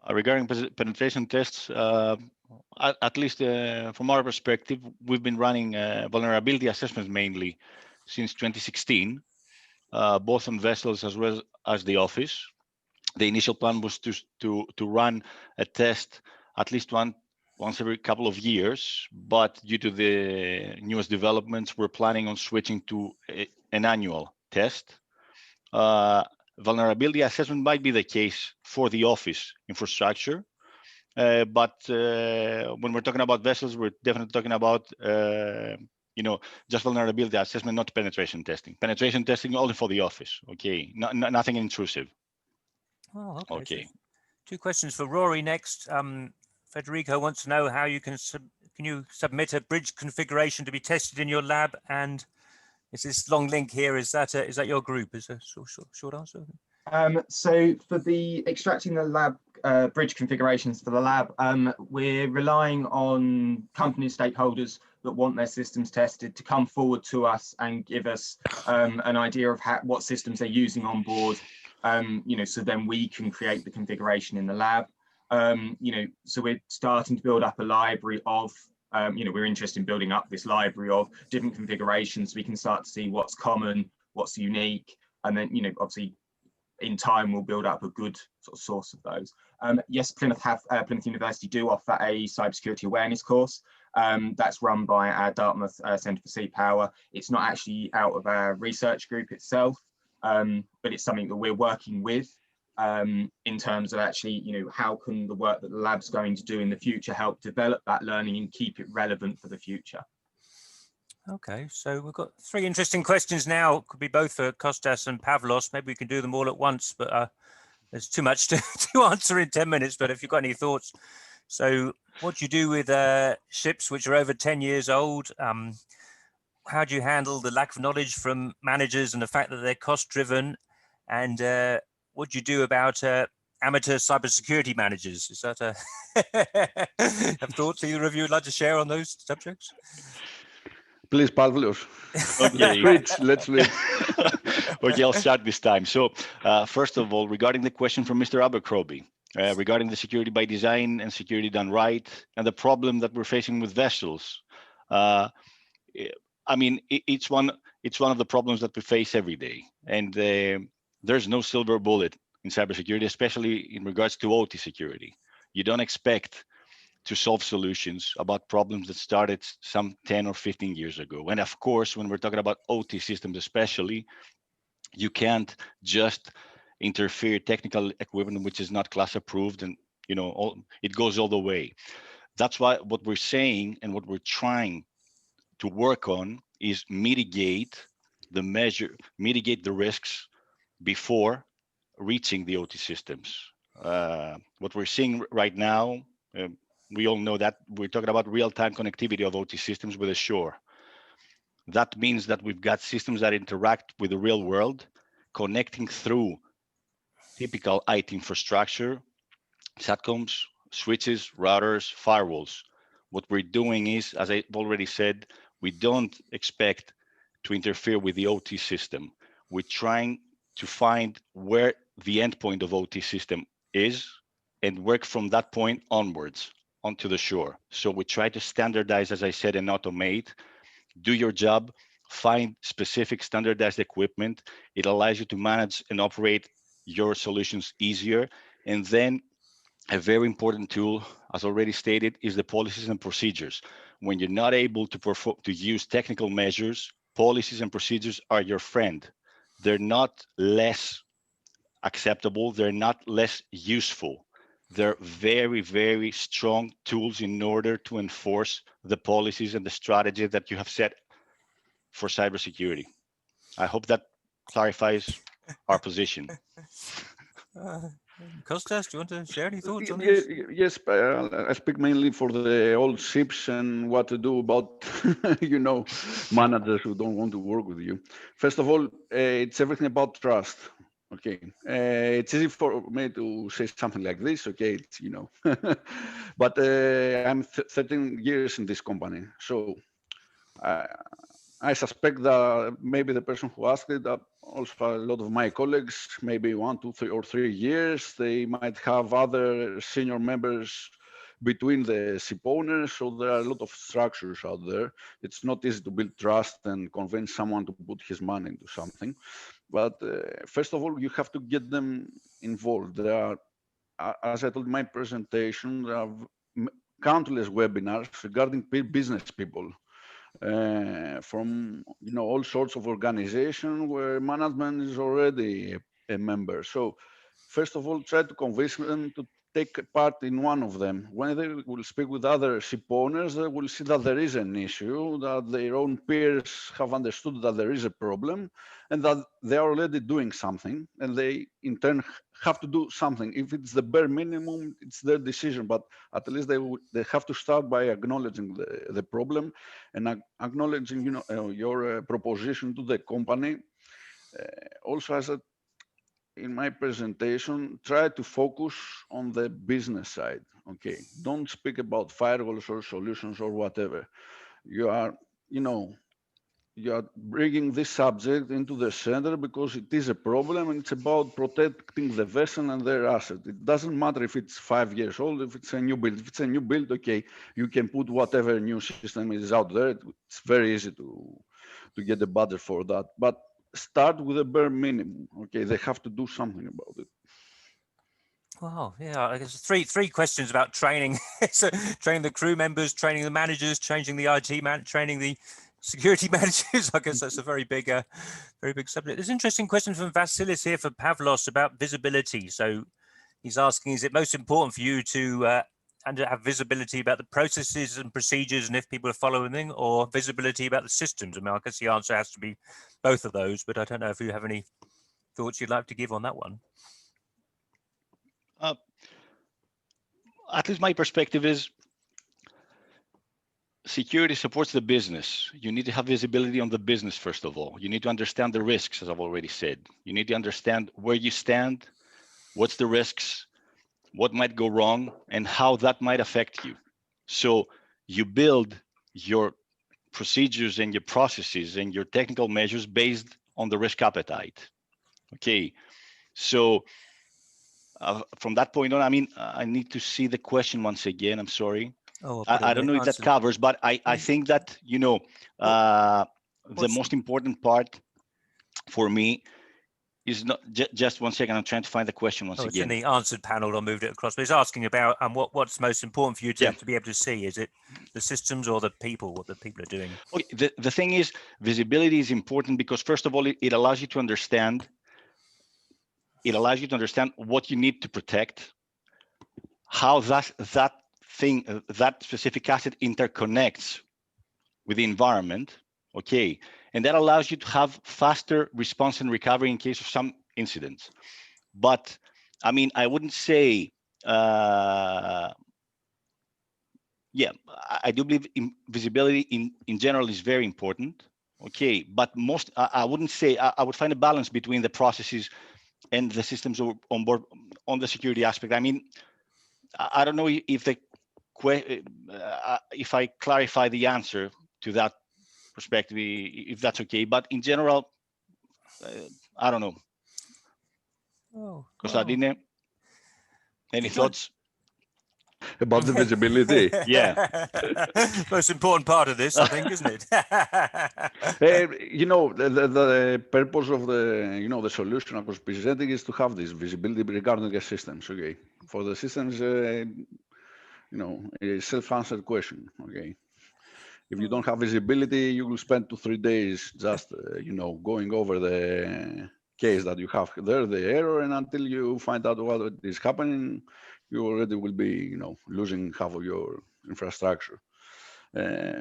Regarding penetration tests, at least from our perspective, we've been running vulnerability assessments mainly since 2016, both on vessels as well as the office. The initial plan was to run a test at least once every couple of years, but due to the newest developments, we're planning on switching to an annual test. Vulnerability assessment might be the case for the office infrastructure, but when we're talking about vessels, we're definitely talking about just vulnerability assessment, not penetration testing. Penetration testing only for the office. Okay, nothing intrusive. Oh, okay. So 2 questions for Rory next. Federico wants to know how you can you submit a bridge configuration to be tested in your lab, and is this long link here? Is that your group? Is a short answer? So for the extracting the lab bridge configurations for the lab, we're relying on company stakeholders that want their systems tested to come forward to us and give us an idea of what systems they're using on board. So then we can create the configuration in the lab. So we're starting to build up a library of, we're interested in building up this library of different configurations so we can start to see what's common, what's unique, and then, obviously in time we'll build up a good sort of source of those. Yes, Plymouth University do offer a cybersecurity awareness course. That's run by our Dartmouth Centre for Sea Power. It's not actually out of our research group itself, but it's something that we're working with in terms of actually, how can the work that the lab's going to do in the future help develop that learning and keep it relevant for the future. Okay, so we've got 3 interesting questions now. Could be both for Kostas and Pavlos. Maybe we can do them all at once, but there's too much to answer in 10 minutes. But if you've got any thoughts. So what do you do with ships which are over 10 years old? How do you handle the lack of knowledge from managers and the fact that they're cost driven? And what do you do about amateur cybersecurity managers? Is that have thoughts either of you would like to share on those subjects? Please, Pavlos. Okay. Let's switch. Okay, I'll start this time. So, first of all, regarding the question from Mr. Abercrombie, regarding the security by design and security done right, and the problem that we're facing with vessels. I mean, it's one of the problems that we face every day, and there's no silver bullet in cybersecurity, especially in regards to OT security. You don't expect to solve solutions about problems that started some 10 or 15 years ago. And of course, when we're talking about OT systems especially, you can't just interfere technical equipment which is not class approved, and it goes all the way. That's why what we're saying and what we're trying to work on is mitigate the risks before reaching the OT systems. What we're seeing right now, we all know that we're talking about real-time connectivity of OT systems with Azure. That means that we've got systems that interact with the real world, connecting through typical IT infrastructure, SATCOMs, switches, routers, firewalls. What we're doing is, as I've already said, we don't expect to interfere with the OT system. We're trying to find where the endpoint of OT system is and work from that point onwards onto the shore. So we try to standardize, as I said, and automate. Do your job, find specific standardized equipment. It allows you to manage and operate your solutions easier. And then a very important tool, as already stated, is the policies and procedures. When you're not able to use technical measures, policies and procedures are your friend. They're not less acceptable. They're not less useful. They're very, very strong tools in order to enforce the policies and the strategy that you have set for cybersecurity. I hope that clarifies our position. Kostas, do you want to share any thoughts on this? Yes, I speak mainly for the old ships and what to do about, managers who don't want to work with you. First of all, it's everything about trust. Okay, it's easy for me to say something like this. Okay, it's, but I'm 13 years in this company, so I suspect that maybe the person who asked it, also a lot of my colleagues, maybe 1, 2, 3, or 3 years, they might have other senior members between the ship owners. So there are a lot of structures out there. It's not easy to build trust and convince someone to put his money into something. But first of all, you have to get them involved. There are, as I told in my presentation, there are countless webinars regarding business people. From all sorts of organizations where management is already a member. So first of all, try to convince them to take part in one of them. When they will speak with other ship owners, they will see that there is an issue, that their own peers have understood that there is a problem, and that they are already doing something, and they in turn have to do something. If it's the bare minimum, it's their decision, but at least they have to start by acknowledging the problem and acknowledging your proposition to the company. Also, as in my presentation, try to focus on the business side. Okay, don't speak about firewalls or solutions or whatever. You are bringing this subject into the center because it is a problem, and it's about protecting the vessel and their asset. It doesn't matter if it's 5 years old, if it's a new build. If it's a new build, okay, you can put whatever new system is out there. It's very easy to get a budget for that. But start with a bare minimum. Okay, they have to do something about it. Wow, yeah, I guess three questions about training. So training the crew members, training the managers, changing the IT man, training the security managers. I guess that's a very big subject. There's an interesting question from Vasilis here for Pavlos about visibility. So he's asking, is it most important for you to have visibility about the processes and procedures and if people are following them, or visibility about the systems? I mean, I guess the answer has to be both of those, but I don't know if you have any thoughts you'd like to give on that one. At least my perspective is security supports the business. You need to have visibility on the business, first of all. You need to understand the risks, as I've already said. You need to understand where you stand, what's the risks, what might go wrong, and how that might affect you. So you build your procedures and your processes and your technical measures based on the risk appetite. Okay, so from that point on, I mean, I need to see the question once again. I'm sorry. Oh, I don't know if that covers, but I think that, you know, the most important part for me is not just 1 second. I'm trying to find the question once It's in again. the answered panel. I moved it across, but it's asking about what's most important for you to be able to see. Is it the systems or the people, what the people are doing? Okay, the thing is, visibility is important because first of all, it allows you to understand. It allows you to understand what you need to protect, how that specific asset interconnects with the environment. Okay, and that allows you to have faster response and recovery in case of some incidents. But I mean, I wouldn't say, yeah, I do believe visibility in general is very important. Okay, but I wouldn't say, I would find a balance between the processes and the systems on board on the security aspect. I mean, I don't know if if I clarify the answer to that perspective, if that's okay, but in general, I don't know. Konstantine, any thoughts? About the visibility? Yeah. Most important part of this, I think, isn't it? You know, the purpose of the solution I was presenting is to have this visibility regarding the systems. Okay, for the systems, a self-answered question. Okay, if you don't have visibility, you will spend 2 or 3 days just going over the case that you have there, the error, and until you find out what is happening, you already will be losing half of your infrastructure.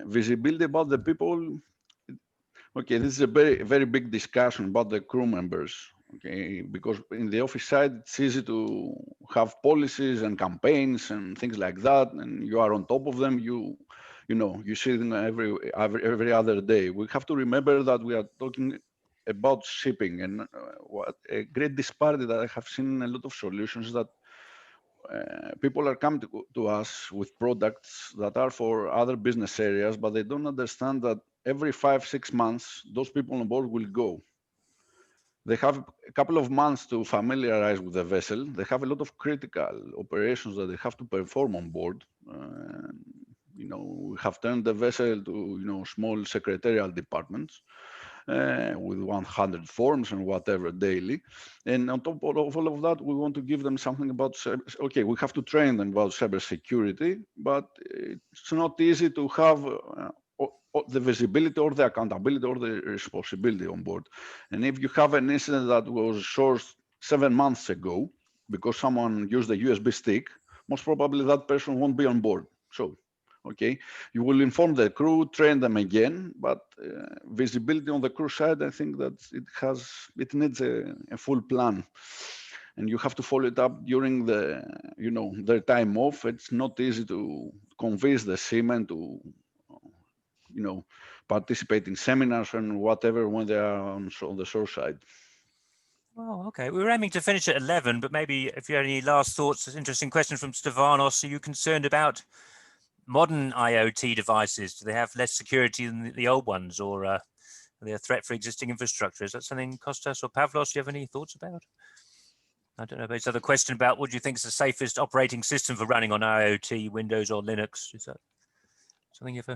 Visibility about the people. Okay, this is a very big discussion about the crew members. Okay, because in the office side, it's easy to have policies and campaigns and things like that, and you are on top of them. You see them every other day. We have to remember that we are talking about shipping, and what a great disparity that I have seen in a lot of solutions that people are coming to us with products that are for other business areas, but they don't understand that every 5-6 months, those people on board will go. They have a couple of months to familiarize with the vessel. They have a lot of critical operations that they have to perform on board. We have turned the vessel to small secretarial departments with 100 forms and whatever daily. And on top of all of that, we want to give them something about, okay, we have to train them about cybersecurity, but it's not easy to have the visibility or the accountability or the responsibility on board. And if you have an incident that was sourced 7 months ago because someone used a USB stick, most probably that person won't be on board. So, okay, you will inform the crew, train them again, but visibility on the crew side, I think that it needs a full plan. And you have to follow it up during their time off. It's not easy to convince the seamen to participate in seminars and whatever when they are on the shore side. Well, okay. We were aiming to finish at 11, but maybe if you have any last thoughts, it's an interesting question from Stevanos. Are you concerned about modern IoT devices? Do they have less security than the old ones, or are they a threat for existing infrastructure? Is that something Kostas or Pavlos, do you have any thoughts about? I don't know, but it's another question about what do you think is the safest operating system for running on IoT, Windows or Linux? Is that something you've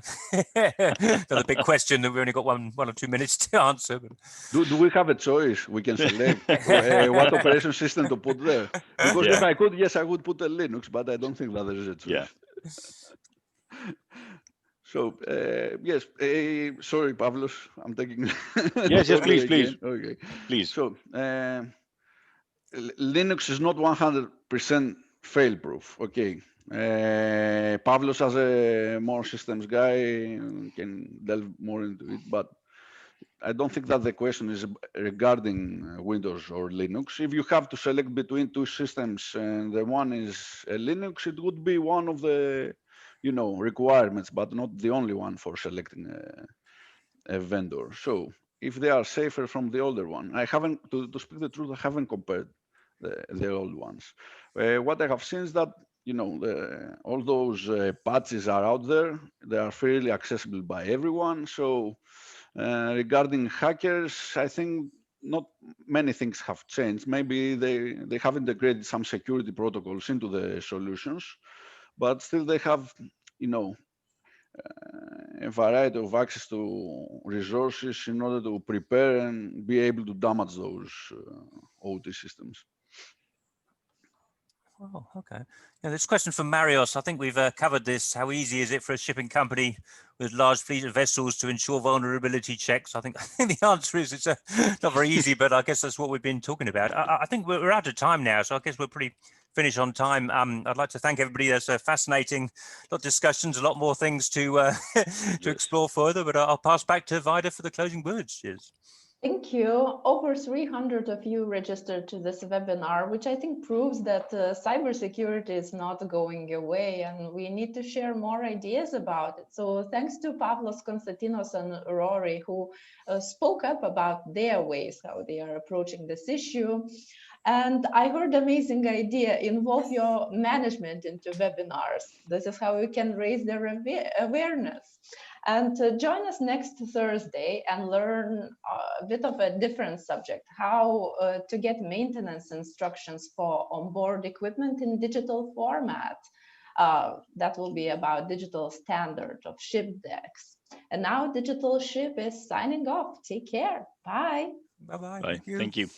another big question that we only got one or 2 minutes to answer? But... Do we have a choice? We can select what operation system to put there. Because if I could, yes, I would put a Linux, but I don't think that there is a choice. Yeah. So yes, sorry, Pavlos, I'm taking. Yes, please. Okay, please. So Linux is not 100% fail-proof. Okay. Pavlos, as a more systems guy, can delve more into it, but I don't think that the question is regarding Windows or Linux. If you have to select between 2 systems and the one is a Linux, it would be one of the requirements, but not the only one for selecting a vendor. So if they are safer from the older one, I haven't, to speak the truth, I haven't compared the old ones. What I have seen is that all those patches are out there. They are fairly accessible by everyone. So regarding hackers, I think not many things have changed. Maybe they have integrated some security protocols into the solutions, but still they have, a variety of access to resources in order to prepare and be able to damage those OT systems. Oh, okay. Now, this question from Marios. I think we've covered this. How easy is it for a shipping company with large fleet of vessels to ensure vulnerability checks? I think the answer is it's not very easy, but I guess that's what we've been talking about. I think we're out of time now, so I guess we're pretty finished on time. I'd like to thank everybody. That's fascinating. A lot of discussions, a lot more things to to explore further. But I'll pass back to Vida for the closing words. Cheers. Thank you. Over 300 of you registered to this webinar, which I think proves that cybersecurity is not going away and we need to share more ideas about it. So thanks to Pavlos, Konstantinos and Rory who spoke up about their ways, how they are approaching this issue. And I heard amazing idea, involve your management into webinars. This is how we can raise their awareness. And join us next Thursday and learn a bit of a different subject, how to get maintenance instructions for onboard equipment in digital format. That will be about digital standard of ship decks. And now Digital Ship is signing off. Take care. Bye. Bye-bye. Bye. Thank you.